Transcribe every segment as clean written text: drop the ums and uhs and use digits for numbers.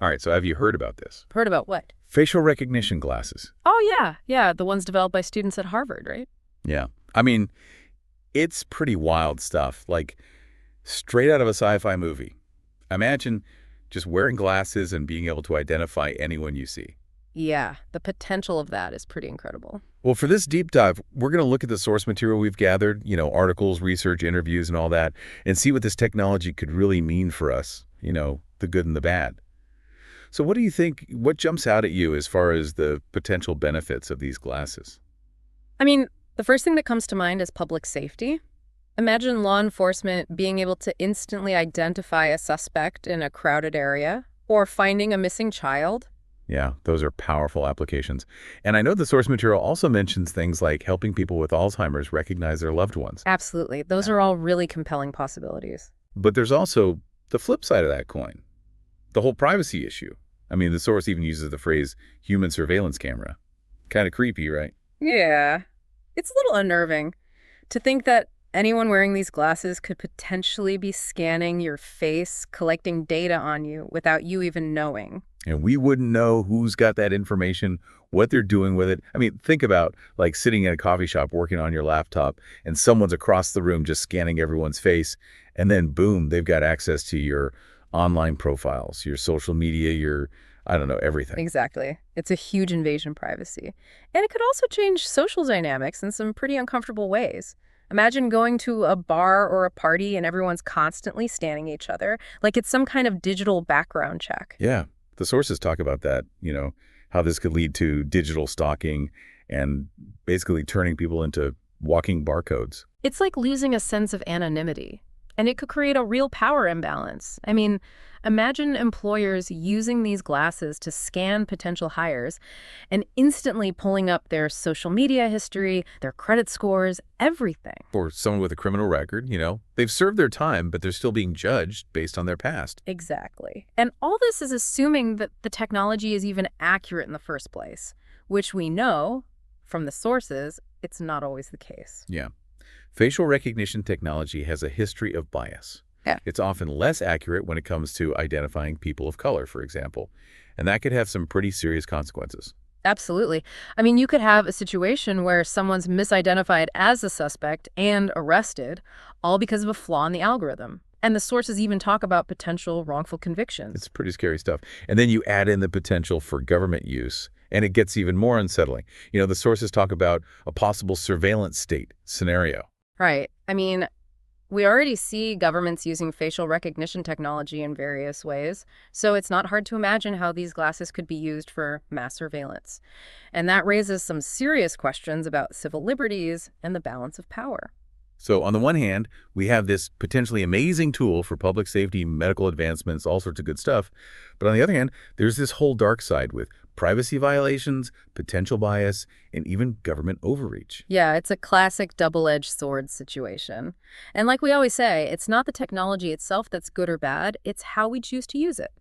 All right, so have you heard about this? Heard about what? Facial recognition glasses. Oh, yeah. Yeah, the ones developed by students at Harvard, right? Yeah. I mean, it's pretty wild stuff, like straight out of a sci-fi movie. Imagine just wearing glasses and being able to identify anyone you see. Yeah, the potential of that is pretty incredible. Well, for this deep dive, we're going to look at the source material we've gathered, articles, research, interviews, and all that, and see what this technology could really mean for us, the good and the bad. So what do you think, what jumps out at you as far as the potential benefits of these glasses? I mean, the first thing that comes to mind is public safety. Imagine law enforcement being able to instantly identify a suspect in a crowded area or finding a missing child. Yeah, those are powerful applications. And I know the source material also mentions things like helping people with Alzheimer's recognize their loved ones. Absolutely. Those Yeah. are all really compelling possibilities. But there's also the flip side of that coin, the whole privacy issue. I mean, the source even uses the phrase human surveillance camera. Kind of creepy, right? Yeah. It's a little unnerving to think that anyone wearing these glasses could potentially be scanning your face, collecting data on you without you even knowing. And we wouldn't know who's got that information, what they're doing with it. I mean, think about like sitting in a coffee shop working on your laptop and someone's across the room just scanning everyone's face. And then boom, they've got access to your online profiles, your social media, I don't know, everything. Exactly. It's a huge invasion of privacy. And it could also change social dynamics in some pretty uncomfortable ways. Imagine going to a bar or a party and everyone's constantly scanning each other, like it's some kind of digital background check. Yeah, the sources talk about that, how this could lead to digital stalking and basically turning people into walking barcodes. It's like losing a sense of anonymity, and it could create a real power imbalance. I mean, imagine employers using these glasses to scan potential hires and instantly pulling up their social media history, their credit scores, everything. For someone with a criminal record, they've served their time, but they're still being judged based on their past. Exactly. And all this is assuming that the technology is even accurate in the first place, which we know from the sources, it's not always the case. Yeah. Facial recognition technology has a history of bias. Yeah. It's often less accurate when it comes to identifying people of color, for example, and that could have some pretty serious consequences. Absolutely. I mean, you could have a situation where someone's misidentified as a suspect and arrested, all because of a flaw in the algorithm. And the sources even talk about potential wrongful convictions. It's pretty scary stuff. And then you add in the potential for government use, and it gets even more unsettling. The sources talk about a possible surveillance state scenario. Right. I mean, we already see governments using facial recognition technology in various ways, so it's not hard to imagine how these glasses could be used for mass surveillance. And that raises some serious questions about civil liberties and the balance of power. So on the one hand, we have this potentially amazing tool for public safety, medical advancements, all sorts of good stuff. But on the other hand, there's this whole dark side with privacy violations, potential bias, and even government overreach. Yeah, it's a classic double-edged sword situation. And like we always say, it's not the technology itself that's good or bad, it's how we choose to use it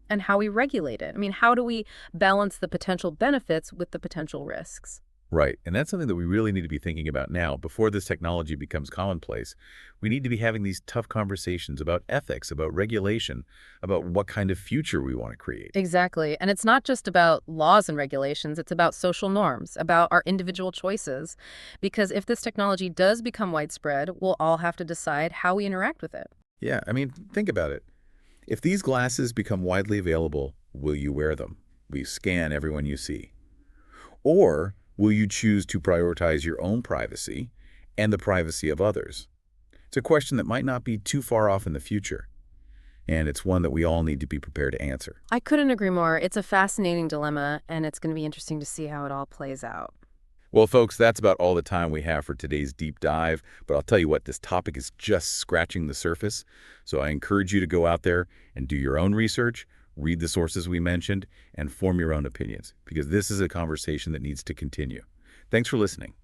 and how we regulate it. I mean, how do we balance the potential benefits with the potential risks? Right. And that's something that we really need to be thinking about now. Before this technology becomes commonplace, we need to be having these tough conversations about ethics, about regulation, about what kind of future we want to create. Exactly. And it's not just about laws and regulations, it's about social norms, about our individual choices. Because if this technology does become widespread, we'll all have to decide how we interact with it. Yeah, I mean, think about it. If these glasses become widely available, will you wear them? Will you scan everyone you see? Or will you choose to prioritize your own privacy and the privacy of others? It's a question that might not be too far off in the future, and it's one that we all need to be prepared to answer. I couldn't agree more. It's a fascinating dilemma, and it's going to be interesting to see how it all plays out. Well, folks, that's about all the time we have for today's deep dive, but I'll tell you what, this topic is just scratching the surface, so I encourage you to go out there and do your own research, read the sources we mentioned, and form your own opinions, because this is a conversation that needs to continue. Thanks for listening.